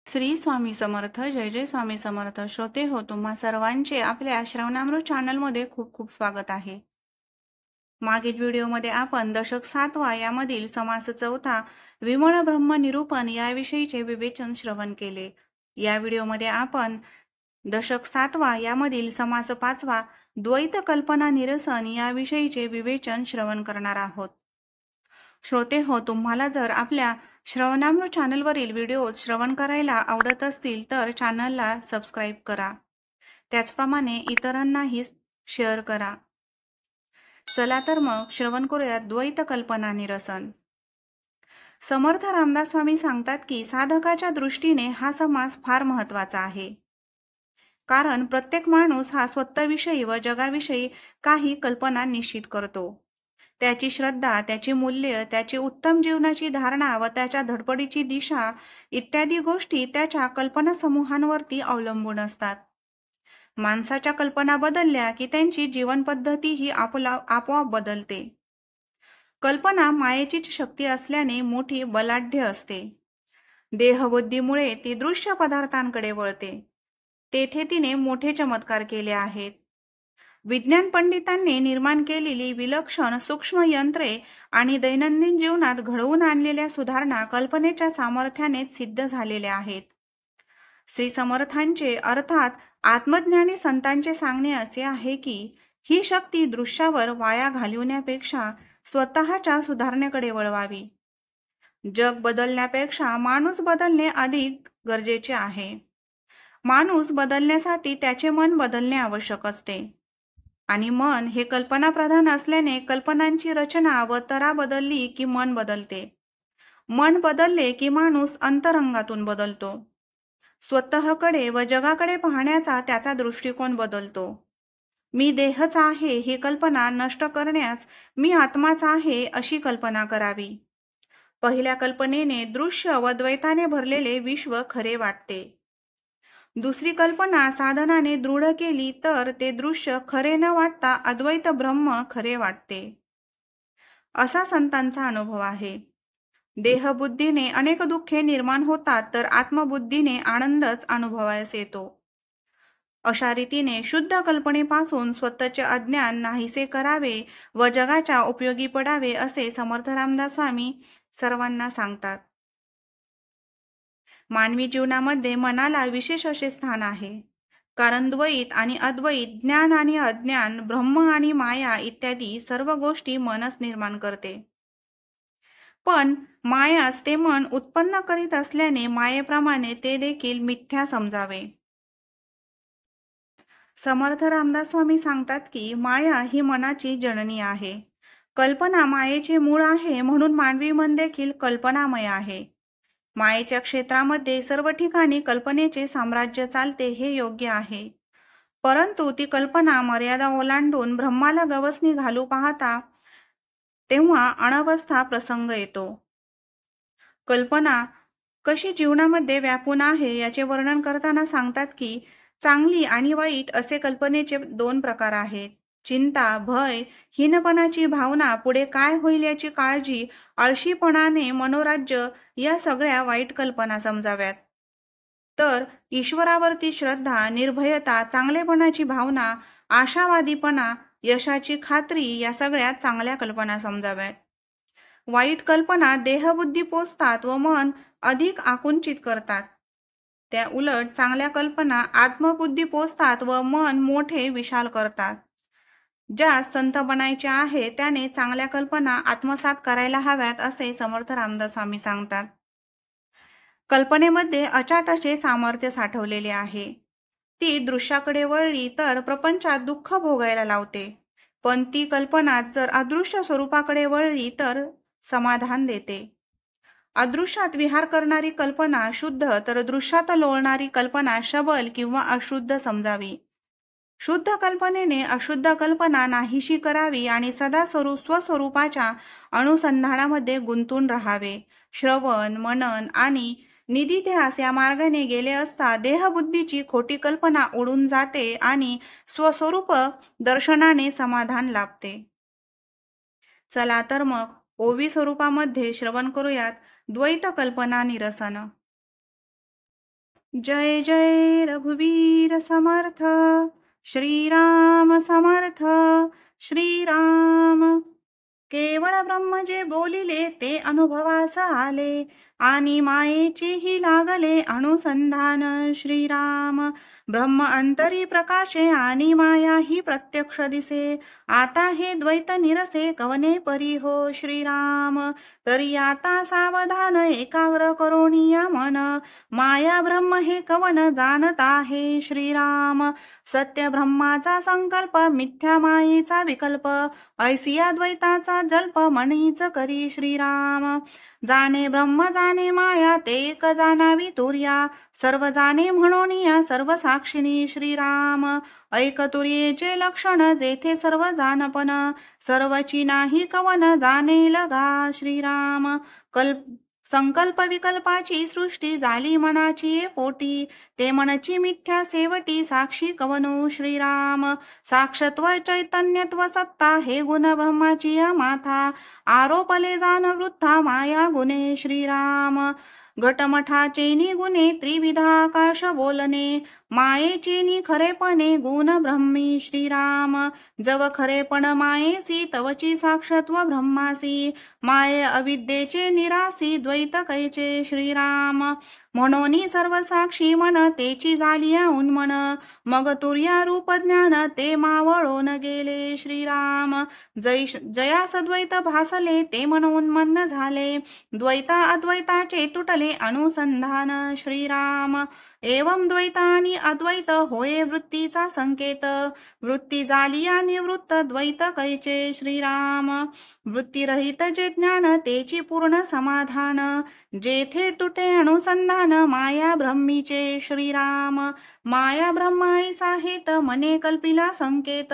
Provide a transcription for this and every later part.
श्री स्वामी समर्थ. जय जय स्वामी समर्थ. श्रोते हो, तुम्हा सर्वांचे आपल्या श्रवणामृत चॅनलमध्ये खूप खूप स्वागत आहे. मागील व्हिडिओमध्ये आपण दशक 7वा यामधील समास 4था विमळ ब्रह्म निरूपण याविषयीचे विवेचन श्रवण केले. या व्हिडिओमध्ये आपण दशक 7वा यामधील समास 5वा द्वैत कल्पना निरसन याविषयीचे विवेचन श्रवण करणार आहोत. श्रोते हो, तुम्हाला जर आपल्या श्रवणामृत चॅनलवरील व्हिडिओ श्रवण करायला आवडत असतील तर चॅनलला सबस्क्राईब करा. त्याचप्रमाणे इतरांनाही शेअर करा. चला तर मग श्रवण करूयात द्वैत कल्पना निरसन. समर्थ रामदास स्वामी सांगतात की साधकाच्या दृष्टीने हा समास फार महत्त्वाचा आहे. कारण प्रत्येक माणूस हा स्वतःविषयी व जगाविषयी काही कल्पना निश्चित करतो. त्याची श्रद्धा, त्याची मूल्य, त्याची उत्तम जीवनाची धारणा व त्याच्या धडपडीची दिशा इत्यादी गोष्टी त्याच्या कल्पना समूहांवरती अवलंबून असतात. माणसाच्या कल्पना बदलल्या की त्यांची जीवनपद्धती ही आपोआप बदलते. कल्पना मायेचीच शक्ती असल्याने मोठी बलाढ्य असते. देहबुद्धीमुळे ती दृश्य पदार्थांकडे वळते. तेथे तिने मोठे चमत्कार केले आहेत. विज्ञान पंडितांनी निर्माण केलेली विलक्षण सूक्ष्म यंत्रे आणि दैनंदिन जीवनात घडवून आणलेल्या सुधारणा कल्पनेच्या सामर्थ्यानेच सिद्ध झालेल्या आहेत. श्री समर्थांचे अर्थात आत्मज्ञानी संतांचे सांगणे असे आहे की ही शक्ती दृश्यावर वाया घालवण्यापेक्षा स्वतःच्या सुधारणेकडे वळवावी. जग बदलण्यापेक्षा माणूस बदलणे अधिक गरजेचे आहे. माणूस बदलण्यासाठी त्याचे मन बदलणे आवश्यक असते. आणि मन हे कल्पनाप्रधान असल्याने कल्पनांची रचना व तरा बदलली की मन बदलते. मन बदलले की माणूस अंतरंगातून बदलतो. स्वतःकडे व जगाकडे पाहण्याचा त्याचा दृष्टिकोन बदलतो. मी देहच आहे ही कल्पना नष्ट करण्यास मी आत्माच आहे अशी कल्पना करावी. पहिल्या कल्पनेने दृश्य व द्वैताने भरलेले विश्व खरे वाटते. दुसरी कल्पना साधनाने दृढ केली तर ते दृश्य खरे न वाटता अद्वैत ब्रह्म खरे वाटते. असा संतांचा अनुभव आहे. देहबुद्धीने अनेक दुःखे निर्माण होतात तर आत्मबुद्धीने आनंदच अनुभवायस येतो. अशा रीतीने शुद्ध कल्पनेपासून स्वतःचे अज्ञान नाहीसे करावे व जगाच्या उपयोगी पडावे असे समर्थ रामदास स्वामी सर्वांना सांगतात. मानवी जीवनामध्ये मनाला विशेष असे स्थान आहे. कारण द्वैत आणि अद्वैत, ज्ञान आणि अज्ञान, ब्रह्म आणि माया इत्यादी सर्व गोष्टी मनच निर्माण करते. पण मायाच ते मन उत्पन्न करीत असल्याने मायेप्रमाणे ते देखील मिथ्या समजावे. समर्थ रामदास स्वामी सांगतात की माया ही मनाची जननी आहे. कल्पना मायेचे मूळ आहे म्हणून मानवी मन देखील कल्पनामय आहे. मायेच्या क्षेत्रामध्ये सर्व ठिकाणी कल्पनेचे साम्राज्य चालते हे योग्य आहे. परंतु ती कल्पना मर्यादा ओलांडून ब्रह्माला गवसणी घालू पाहता तेव्हा अनवस्था प्रसंग येतो. कल्पना कशी जीवनामध्ये व्यापून आहे याचे वर्णन करताना सांगतात की चांगली आणि वाईट असे कल्पनेचे 2 प्रकार आहेत. चिंता, भय, हीनपणाची भावना, पुढे काय होईल याची काळजी, आळशीपणाने मनोराज्य या सगळ्या वाईट कल्पना समजाव्यात. तर ईश्वरावरती श्रद्धा, निर्भयता, चांगलेपणाची भावना, आशावादीपणा, यशाची खात्री या सगळ्या चांगल्या कल्पना समजाव्यात. वाईट कल्पना देहबुद्धी पोसतात व मन अधिक आकुंचित करतात. त्या उलट चांगल्या कल्पना आत्मबुद्धी पोसतात व मन मोठे विशाल करतात. ज्यास संत बनायचे आहे त्याने चांगल्या कल्पना आत्मसात करायला हव्यात असे समर्थ रामदास स्वामी सांगतात. कल्पनेमध्ये अचाट असे सामर्थ्य साठवलेले आहे. ती दृश्याकडे वळली तर प्रपंचात दुःख भोगायला लावते. पण ती कल्पना जर अदृश्य स्वरूपाकडे वळली तर समाधान देते. अदृश्यात विहार करणारी कल्पना शुद्ध तर दृश्यात लोळणारी कल्पना शबल किंवा अशुद्ध समजावी. शुद्ध कल्पनेने अशुद्ध कल्पना नाहीशी करावी आणि सदा स्वस्वरूपाच्या अनुसंधानामध्ये गुंतून राहावे. श्रवण, मनन आणि निधिध्यास या मार्गाने गेले असता देहबुद्धीची खोटी कल्पना उडून जाते आणि स्वस्वरूप दर्शनाने समाधान लाभते. चला तर मग ओवी स्वरूपामध्ये श्रवण करूयात द्वैत कल्पना निरसन. जय जय रघुवीर समर्थ, श्रीराम समर्थ, श्रीराम। केवळ ब्रह्म जे बोलिले ते अनुभवास आले, आणि मायेचेही लागले अनुसंधान श्रीराम। ब्रह्म अंतरी प्रकाशे आणि माया ही प्रत्यक्ष दिसे, आता हे द्वैत निरसे कवने परी हो श्रीराम। तरी आता सावधान एकाग्र करोनिया मन, माया ब्रह्म हे कवन जाणत आहे श्रीराम। सत्य ब्रह्माचा संकल्प मिथ्या मायेचा विकल्प, ऐसिया द्वैताचा जल्प म्हणीच करी श्रीराम। जाणे ब्रह्म जाणे माया ते एक जाणावी तुर्या, सर्व जाणे म्हणून या सर्व साक्षिणी श्रीराम। ऐक तुर्येचे लक्षण जेथे सर्व जाणपण, सर्वची नाही कवन जाणे लगा श्रीराम। संकल्प विकल्पाची सृष्टी झाली मनाची पोटी, ते मनची मिथ्या सेवटी साक्षी कवनो श्रीराम। साक्षत्व चैतन्यत्व सत्ता हे गुण ब्रह्माची माथा, आरोपले जाण वृत्था माया गुणे श्रीराम। घटमठाचेनी गुणे त्रिविधा आकाश बोलणे, मायेचेनी खरेपणे गुण ब्रह्मी श्रीराम। जव खरेपण मायेसी तवची साक्षत्व ब्रह्मासी, माये अविद्येचे निरासी द्वैत कैचे श्रीराम। म्हणोनी सर्व साक्षी मन तेची झालिया उन्मन, मग तुर्या रूप ज्ञान ते मावळून गेले श्रीराम। जयास द्वैत भासले ते मन उन्मन्न झाले, द्वैता अद्वैताचे तुटले अनुसंधान श्रीराम। एवं द्वैत आणि अद्वैत होय वृत्तीचा संकेत, वृत्ती झालिया निवृत्त द्वैत कैचे श्रीराम। वृत्तीरहित जे ज्ञान तेची पूर्ण समाधान, जेथे तुटे अनुसंधान माया ब्रह्मीचे श्रीराम। माया ब्रह्माईसा हेत मने कल्पिला संकेत,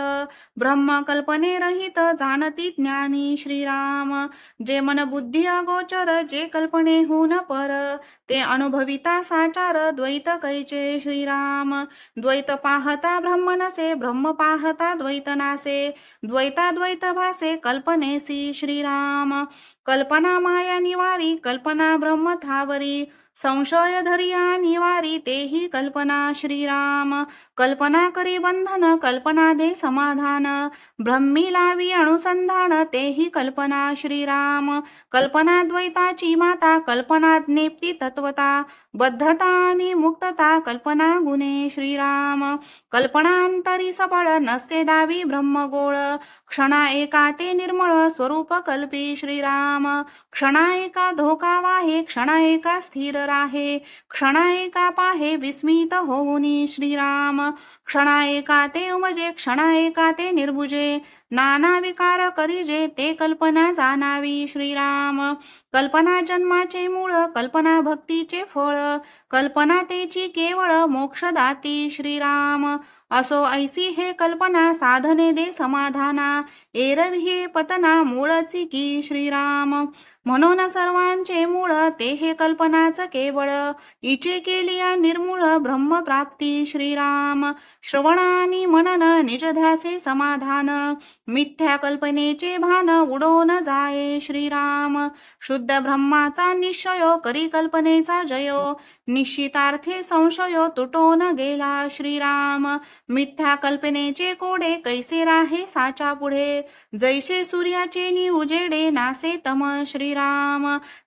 ब्रह्म कल्पने रहित जाणती ज्ञानी श्रीराम। जे मन बुद्धी अगोचर जे कल्पनेहून पर, ते अनुभविता साचार द्वैत कैचे श्रीराम। द्वैत पाहता ब्रह्म नसे ब्रह्म पाहता द्वैत नासे, द्वैताद्वैत भासे कल्पनेसी श्रीराम। कल्पना माया निवारी कल्पना ब्रह्म थावरी, संशय धरिया निवारी तेही कल्पना श्रीराम। कल्पना करी बंधन कल्पना दे समाधान, ब्रह्मी लावी अनुसंधान तेही कल्पना श्रीराम। कल्पना द्वैताची माता कल्पना ज्ञेप्ती तत्वता, बद्धता आणि मुक्तता कल्पना गुणे श्रीराम। कल्पनांतरी सबळ नसते दावी ब्रह्मगोळ, क्षणा एका ते निर्मळ स्वरूप कल्पी श्रीराम। क्षणा एका धोका वाहे क्षणा एका स्थिर राहे, क्षणा एका पाहे विस्मित होऊनी श्रीराम। क्षणा एका ते उमजे क्षणा एका ते निर्भुजे, नाना विकार करिजे ते कल्पना जाणावी श्रीराम। कल्पना जन्माचे मूळ कल्पना भक्तीचे फळ, कल्पना तेची केवळ मोक्षदाती श्रीराम। असो ऐसी हे कल्पना साधने दे समाधाना, एरवी हे पतना मूळची की श्रीराम। म्हणून सर्वांचे मूळ ते हे कल्पनाच केवळ, इचे केलिया निर्मूळ ब्रह्मप्राप्ती श्रीराम। श्रवणानी मनन निज ध्यासे समाधान, मिथ्या कल्पनेचे भान उडून जाये श्रीराम। शुद्ध ब्रह्माचा निश्चय करी कल्पनेचा जयो, निश्चितार्थे संशयो तुटून गेला श्रीराम। मिथ्या कल्पनेचे कोडे कैसे राहे साचा पुढे, जैसे सूर्याचे नि उजेडे नासे तम श्रीराम।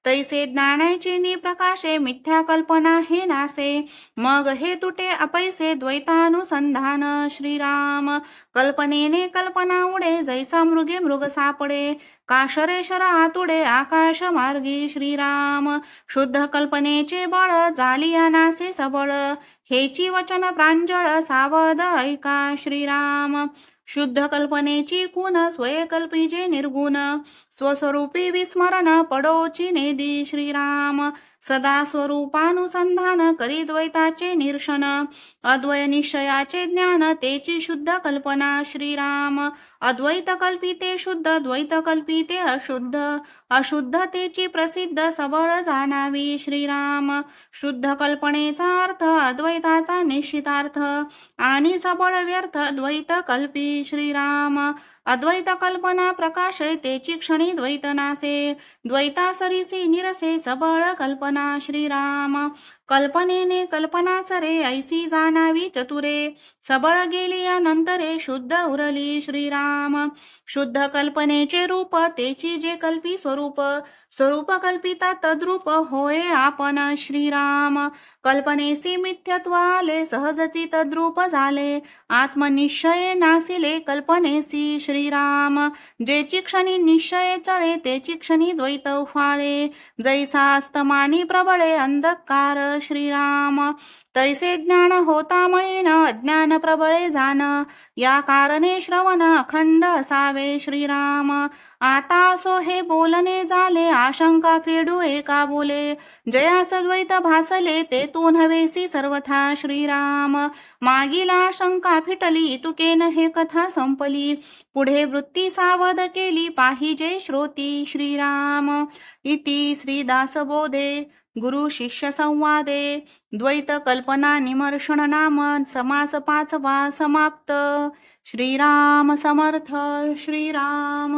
तैसे ज्ञानाचे नि प्रकाशे मिथ्या कल्पना हे नासे, मग हे तुटे अपैसे द्वैतानुसंधान श्रीराम। कल्पनेने कल्पना उडे जैसा मृगे मृग सापडे, काशरेशर आतुडे आकाश मार्गी श्रीराम। शुद्ध कल्पनेचे बळ जालिया नासे सबळ, हेची वचन प्रांजळ सावध ऐका श्रीराम। शुद्ध कल्पनेची खून स्वयकल्पीचे निर्गुण, स्वस्वरूपी विस्मरण पडोची नेदी श्रीराम। सदा स्वरूपानुसंधान करी द्वैताचे निरसन, अद्वय निश्चयाचे ज्ञान तेची शुद्ध कल्पना श्रीराम। अद्वैत कल्पिते शुद्ध द्वैत कल्पिते अशुद्ध, अशुद्ध तेची प्रसिद्ध सबळ जाणावी श्रीराम। शुद्ध कल्पनेचा अर्थ अद्वैताचा निश्चितार्थ, आणि सबळ व्यर्थ द्वैत कल्पी श्रीराम। अद्वैत कल्पना प्रकाशे तेची क्षणी द्वैत नासे, द्वैता सरीसी निरसे सबळ कल्पना श्रीराम। कल्पनेने कल्पना सरे ऐसी जाणावी चतुरे सबळ गेली अनंतरे शुद्ध उरली श्रीराम शुद्ध कल्पनेचे रूप तेची जे कल्पी स्वरूप स्वरूप कल्पिता तद्रूप होय आपण श्रीराम कल्पनेसी मिथ्यत्व आले सहजची तद्रूप झाले आत्मनिश्चये नासिले कल्पनेसी श्रीराम जेची क्षणी निश्चय चळे तेची क्षणी द्वैत फाळे जैसा अस्तमानी प्रबळे अंधकार श्रीराम तैसे ज्ञान होता मळीन अज्ञान प्रबळे जान या कारणे श्रवण अखंड असावे श्रीराम आता सो हे बोलणे झाले आशंका फेडू एका बोले जयास द्वैत भासले ते तू नव्हेसी सर्वथा श्रीराम मागील आशंका फिटली तुकेन हे कथा संपली पुढे वृत्ती सावध केली पाहिजे श्रोती श्रीराम इति श्रीदासबोधे गुरु शिष्य संवादे द्वैत कल्पना निमर्षण नाम समास 5वा समाप्त श्रीराम समर्थ श्रीराम